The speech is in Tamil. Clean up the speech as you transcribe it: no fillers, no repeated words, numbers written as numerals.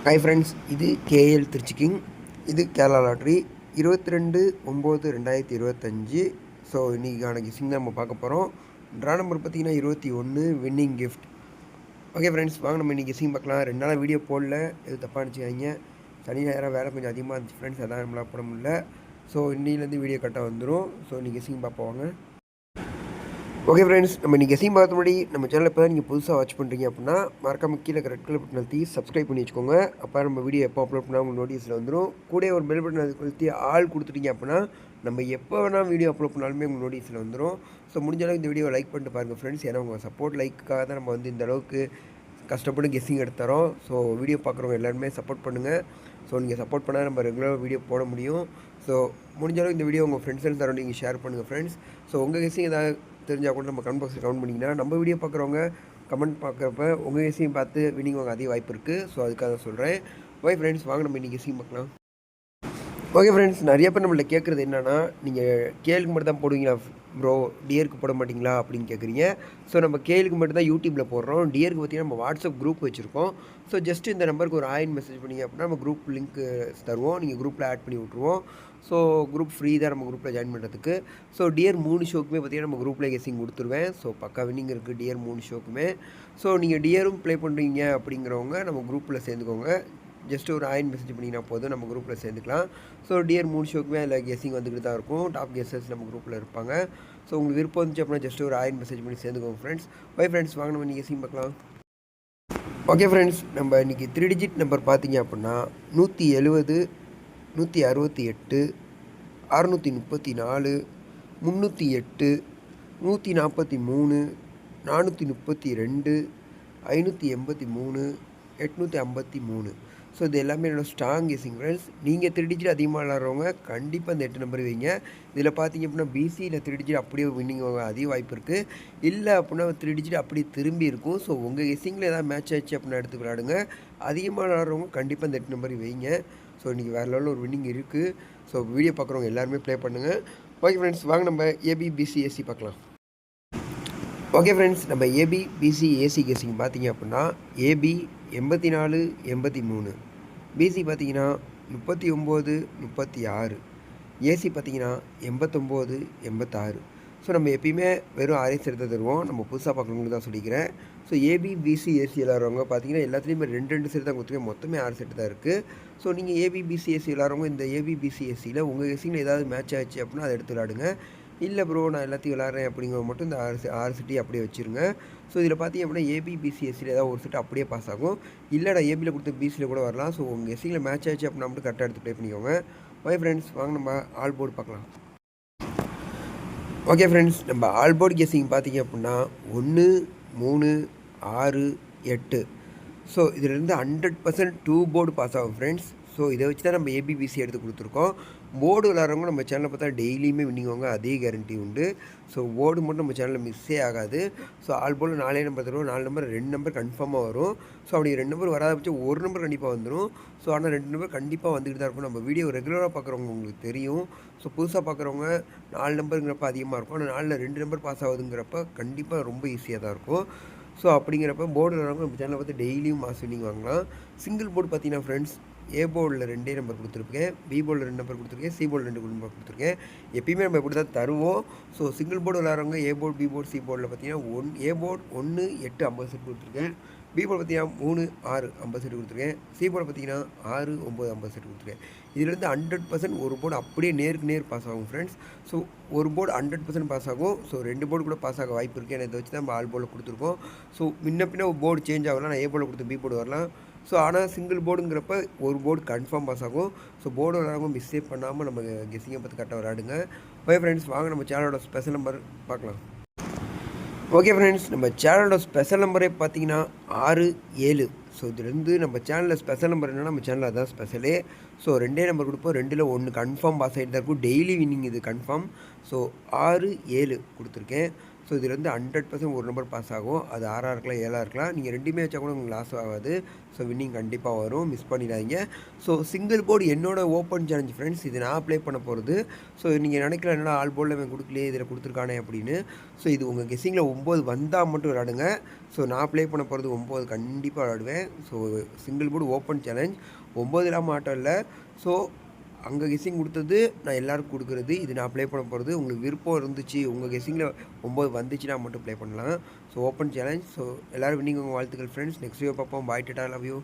ஹாய் ஃப்ரெண்ட்ஸ், இது கேஎல் திருச்சி கிங். இது கேரளா லாட்ரி 22/9/2025. ஸோ இன்றைக்கான கிஃப்டிங் தான் நம்ம பார்க்க போகிறோம். ட்ரா நம்பர் பார்த்திங்கன்னா 21 வின்னிங் கிஃப்ட். ஓகே ஃப்ரெண்ட்ஸ், வாங்க நம்ம இன்றைக்கி கிஃப்டிங் பார்க்கலாம். 2 நாளாக வீடியோ போடல, எது தப்பாக நினச்சிக்காங்க. சனி ஞாயிறாக வேலை கொஞ்சம் அதிகமாக இருந்துச்சு ஃப்ரெண்ட்ஸ், அதான் நம்மளால் போட முடியல. ஸோ இன்னிலேருந்து வீடியோ கரெக்டாக வந்துடும். ஸோ இன்றைக்கி கிஃப்டிங் பார்ப்போங்க. ஓகே ஃப்ரெண்ட்ஸ், நம்ம இன்றைக்கி கெஸிங் பார்த்த முன்னாடி நம்ம சேனல் இப்போ தான் நீங்கள் புதுசாக வாட்ச் பண்ணுறீங்க அப்படின்னா மறக்காம கீழே ரெட் கலர் பட்டன் அழுத்தி சப்ஸ்கிரைப் பண்ணி வச்சுக்கோங்க. அப்போ நம்ம வீடியோ எப்போ அப்லோட் பண்ணால் உங்களுக்கு நோட்டீஸில் வந்துடும். கூட ஒரு பெல் பட்டன் அழுத்தி ஆள் கொடுத்துட்டீங்க அப்படின்னா நம்ம எப்போ வேணால் வீடியோ அப்லோட் பண்ணாலுமே உங்களுக்கு நோட்டீஸில் வந்துடும். ஸோ முடிஞ்ச அளவுக்கு இந்த வீடியோ லைக் பண்ணிட்டு பாருங்கள் ஃப்ரெண்ட்ஸ். ஏன்னா உங்கள் சப்போர்ட் லைக்காக தான் நம்ம இந்த அளவுக்கு கஷ்டப்பட்டு கெஸ்ஸிங் எடுத்துறோம். ஸோ வீடியோ பார்க்குறவங்க எல்லாருமே சப்போர்ட் பண்ணுங்கள். ஸோ நீங்கள் சப்போர்ட் பண்ணால் நம்ம ரெகுலராக வீடியோ போட முடியும். ஸோ முடிஞ்ச அளவுக்கு இந்த வீடியோ உங்கள் ஃப்ரெண்ட்ஸ் அண்ட் சரௌண்டிங் ஷேர் பண்ணுங்கள் ஃப்ரெண்ட்ஸ். ஸோ உங்கள் கெஸ்ஸிங் ஏதாவது தெரிஞ்சால் கூட நம்ம கமெண்ட் பாக்ஸில் கமெண்ட் பண்ணிங்கன்னா நம்ம வீடியோ பார்க்குறவங்க கமெண்ட் பார்க்குறப்ப உங்கள் கெஸ்ஸிங் பார்த்து வினிங் வாங்க அதிக வாய்ப்பு இருக்குது. ஸோ அதுக்காக சொல்கிறேன். ஓகே ஃப்ரெண்ட்ஸ், வாங்க நம்ம இன்றைக்கி கெஸ்ஸிங் பார்க்கலாம். ஓகே ஃப்ரெண்ட்ஸ், நிறைய பேர் நம்மள்ட்ட கேட்குறது என்னென்னா, நீங்கள் கேளுக்கு மட்டும் தான் போடுவீங்களா ப்ரோ, டியருக்கு போட மாட்டிங்களா அப்படின்னு கேட்குறீங்க. ஸோ நம்ம கேளுக்கு மட்டும் தான் யூடியூப்பில் போடுறோம். டியருக்கு பார்த்திங்கன்னா நம்ம வாட்ஸ்அப் குரூப் வச்சுருக்கோம். ஸோ ஜஸ்ட் இந்த நம்பருக்கு ஒரு மெசேஜ் பண்ணிங்க அப்படின்னா நம்ம குரூப் லிங்க் தருவோம். நீங்கள் குரூப்பில் ஆட் பண்ணி விட்ருவோம். ஸோ குரூப் ஃப்ரீ தான் நம்ம குரூப்பில் ஜாயின் பண்ணுறதுக்கு. ஸோ டியர் 3 ஷோக்குமே பார்த்திங்கன்னா நம்ம குரூப்பில் கெஸ்ஸிங் கொடுத்துருவேன். ஸோ பக்கா வின்னிங் இருக்குது டியர் 3 ஷோக்குமே. ஸோ நீங்கள் டியரும் ப்ளே பண்ணுறீங்க அப்படிங்கிறவங்க நம்ம குரூப்பில் சேர்ந்துக்கோங்க. ஜஸ்ட் ஒரு மெசேஜ் பண்ணிங்கன்னா போதும், நம்ம குரூப்பில் சேர்ந்துக்கலாம். ஸோ டியர் 3 ஷோக்குமே அதில் கெஸ்ஸிங் வந்துக்கிட்டு தான் இருக்கும். டாப் கெஸ்ஸர்ஸ் நம்ம குரூப்பில் இருப்பாங்க. ஸோ உங்களுக்கு விருப்பம் இருந்துச்சு அப்படின்னா ஜஸ்ட் ஒரு மெசேஜ் பண்ணி சேர்ந்துக்கோங்க ஃப்ரெண்ட்ஸ். ஓகே ஃப்ரெண்ட்ஸ், வாங்க நம்ம இன்றைக்கி கெஸ்ஸிங் பார்க்கலாம். ஓகே ஃப்ரெண்ட்ஸ், நம்ம இன்றைக்கி 3 டிஜிட் நம்பர் பார்த்தீங்க அப்படின்னா 170, 168, 634, 308, 143, 432, 583, 853. ஸோ இது எல்லாமே என்னோடய ஸ்ட்ராங் கெஸ்ஸிங் ஃப்ரெண்ட்ஸ். நீங்கள் 3 டிஜிட் அதிகமாக விளாட்றவங்க கண்டிப்பாக இந்த 8 நம்பர் வைங்க. இதில் பார்த்தீங்க அப்படின்னா பிசியில் 3 டிஜிட் அப்படியே வின்னிங் வாங்க அதிக வாய்ப்பு இருக்குது. இல்லை அப்படின்னா 3 டிஜிட் அப்படியே திரும்பி இருக்கும். ஸோ உங்கள் கெஸ்ஸிங்கில் ஏதாவது மேட்ச் ஆச்சு அப்படின்னா எடுத்து விளாடுங்க. அதிகமாக விளாட்றவங்க கண்டிப்பாக இந்த 8 நம்பர் வைங்க. ஸோ இன்றைக்கி வேறு லெவலில் ஒரு வின்னிங் இருக்குது. ஸோ வீடியோ பார்க்குறவங்க எல்லாருமே ப்ளே பண்ணுங்கள். ஓகே ஃப்ரெண்ட்ஸ், வாங்க நம்ம ஏபி பிசி ஏசி பார்க்கலாம். ஓகே ஃப்ரெண்ட்ஸ், நம்ம ஏபி பிசி ஏசி கெஸ்ஸிங் பார்த்தீங்க அப்படின்னா ஏபி 84, 83, பிசி பார்த்தீங்கன்னா 39, 36, ஏசி பார்த்தீங்கன்னா 89, 86. ஸோ நம்ம எப்பயுமே வெறும் 6 செட்டு தருவோம். நம்ம புதுசாக பார்க்குறவங்களுக்கு தான் சொல்லிக்கிறேன். ஸோ ஏபி பிசி ஏசி விளாட்றவங்க பார்த்தீங்கன்னா எல்லாத்துலேயுமே 2 செட்டு தான் கொடுத்துருக்கேன். மொத்தமே 6 செட்டு தான் இருக்குது. ஸோ நீங்கள் ஏபி பிசி ஏசி விளாட்றவங்க இந்த ஏபி பிசி ஏசியில் உங்கள் கெஸ்ஸிங்கில் ஏதாவது மேட்ச் ஆச்சு அப்படின்னா அதை எடுத்து விளாடுங்க. இல்லை ப்ரோ, நான் எல்லாத்தையும் விளாட்றேன் அப்படிங்கிறவங்க மட்டும் இந்த 6 செட்டையும் அப்படியே வச்சுருங்க. ஸோ இதில் பார்த்தீங்க அப்படின்னா ஏபி பிசி எஸ்சியில் ஏதாவது ஒரு செட்டு அப்படியே பாஸ் ஆகும். இல்லை நான் ஏபியில் கொடுத்த பிசியில் கூட வரலாம். ஸோ உங்கள் எஸ்சியில் மேட்ச் ஆச்சு அப்படின்னா மட்டும் கரெக்டாக எடுத்து ப்ளே பண்ணிக்கோங்க. ஓகே ஃப்ரெண்ட்ஸ், வாங்க நம்ம ஆல் போர்டு பார்க்கலாம். ஓகே ஃப்ரெண்ட்ஸ், நம்ம ஆல் போர்டு கெஸ்ஸிங் பார்த்தீங்க அப்படின்னா 1, 3, 6, 8. ஸோ இதிலேருந்து 100% 2 போர்டு பாஸ் ஆகும் ஃப்ரெண்ட்ஸ். ஸோ இதை வச்சு தான் நம்ம ஏபிபிசி எடுத்து கொடுத்துருக்கோம். போர்டு விளாட்றவங்க நம்ம சேனலில் பார்த்தா டெய்லியுமே வின்னிங் வாங்க அதே கேரண்டி உண்டு. ஸோ போர்டு மட்டும் நம்ம சேனலில் மிஸ்ஸே ஆகாது. ஸோ ஆல் போர்டு 4 நம்பர் தருவோம். 4 நம்பர் 2 நம்பர் கன்ஃபார்மாக வரும். ஸோ அப்படி 2 நம்பர் வராத பட்சம் 1 நம்பர் கண்டிப்பாக வந்துடும். ஸோ ஆனால் 2 நம்பர் கண்டிப்பாக வந்துக்கிட்டு தான் இருக்கும். நம்ம வீடியோ ரெகுலராக பார்க்குறவங்க உங்களுக்கு தெரியும். ஸோ புதுசாக பார்க்குறவங்க 4 நம்பருங்கிறப்ப அதிகமாக இருக்கும். ஆனால் 4ல் 2 நம்பர் பாஸ் ஆகுதுங்கிறப்ப கண்டிப்பாக ரொம்ப ஈஸியாக தான் இருக்கும். ஸோ அப்படிங்கிறப்ப போர்டு விளாட்றவங்க நம்ம சேனலில் பார்த்து டெய்லியும் மாஸ் வின்னிங் வாங்கலாம். சிங்கிள் போர்டு பார்த்தீங்கன்னா ஃப்ரெண்ட்ஸ், ஏ போர்டில் 2 நம்பர் கொடுத்துருக்கேன், பி போர்டில் 2 நம்பர் கொடுத்துருக்கேன், சி போர்டில் 2 நம்பர் கொடுத்துருக்கேன். எப்பயுமே நம்ம இப்படி தான் தருவோம். ஸோ சிங்கிள் போர்டு விளாட்றவங்க A board, B board, C போர்டில் பார்த்தீங்கன்னா ஏ போர்டு 1, 8, 50 செட் கொடுத்துருக்கேன். பி போர்டு பார்த்தீங்கன்னா 3, 6, 50 செட் கொடுத்துருக்கேன். சி போர்டு பார்த்தீங்கன்னா 6, 9, 50 செட் கொடுத்துருக்கேன். இதிலேருந்து 100% ஒரு போர்டு அப்படியே நேருக்கு நேர் பாஸ் ஆகும் ஃப்ரெண்ட்ஸ். ஸோ ஒரு போர்டு 100% பாஸ் ஆகும். ஸோ 2 போர்டு கூட பாஸ் ஆக வாய்ப்பு இருக்குது. ஏன்னா இதை வச்சு தான் நம்ம ஆல் போர்டில் கொடுத்துருக்கோம். ஸோ முன்ன பின்ன ஒரு போர்டு சேஞ்ச் ஆகலாம். நான் ஏ போர்டில் கொடுத்து பி போர்டு வரலாம். ஸோ ஆனால் சிங்கிள் போர்டுங்கிறப்ப ஒரு போர்டு கன்ஃபார்ம் பாஸ் ஆகும். ஸோ போர்டு விளாடாமல் மிஸ்ஸே பண்ணாமல் நம்ம கெஸ்ஸிங்கை பார்த்து கரெக்டாக விளாடுங்க. ஓகே ஃப்ரெண்ட்ஸ், வாங்க நம்ம சேனலோட ஸ்பெஷல் நம்பர் பார்க்கலாம். ஓகே ஃப்ரெண்ட்ஸ், நம்ம சேனலோட ஸ்பெஷல் நம்பரே பார்த்தீங்கன்னா 6, 7. ஸோ இதுலேருந்து நம்ம சேனலில் ஸ்பெஷல் நம்பர் என்னென்னா நம்ம சேனலில் அதான் ஸ்பெஷலே. ஸோ 2 நம்பர் கொடுப்போம். 2ல் 1 கன்ஃபார்ம் பாஸ் ஆகிட்டு தான் இருக்கும். டெய்லி வின்னிங் இது கன்ஃபார்ம். ஸோ 6, 7 கொடுத்துருக்கேன். ஸோ இதில் வந்து 100% ஒரு நம்பர் பாஸ் ஆகும். அது 6ஆக இருக்கலாம், 7ஆக இருக்கலாம். நீங்கள் 2மே வச்சா கூட உங்களுக்கு லாஸ் ஆகாது. ஸோ வின்னிங் கண்டிப்பாக வரும். மிஸ் பண்ணிடாதீங்க. ஸோ சிங்கிள் போர்டு என்னோட ஓப்பன் சேலஞ்ச் ஃப்ரெண்ட்ஸ். இது நான் ப்ளே பண்ண போகிறது. ஸோ நீங்கள் நினைக்கலாம் என்னடா ஆல் போர்டில் இவன் கொடுக்கலையே, இதில் கொடுத்துருக்கானே அப்படின்னு. ஸோ இது உங்கள் கெஸ்ஸிங்கில் 9 வந்தால் மட்டும் விளாடுங்க. ஸோ நான் ப்ளே பண்ண போகிறது 9 கண்டிப்பாக விளாடுவேன். So single board open challenge 9 இல்லாமல் ஆட்டம் இல்லை. ஸோ அங்கே கெஸ்ஸிங் கொடுத்தது நான் எல்லாருக்கும் கொடுக்குறது. இது நான் ப்ளே பண்ண போகிறது. உங்களுக்கு விருப்பம் இருந்துச்சு, உங்கள் கெஸ்ஸிங்கில் 9 வந்துச்சுன்னா மட்டும் ப்ளே பண்ணலாம். So open challenge. ஸோ எல்லோரும் வின்னிங் உங்கள் வாழ்த்துக்கள் ஃப்ரெண்ட்ஸ். நெக்ஸ்ட் வீடியோ பார்ப்போம். பாய், டாடா, லவ் யூ.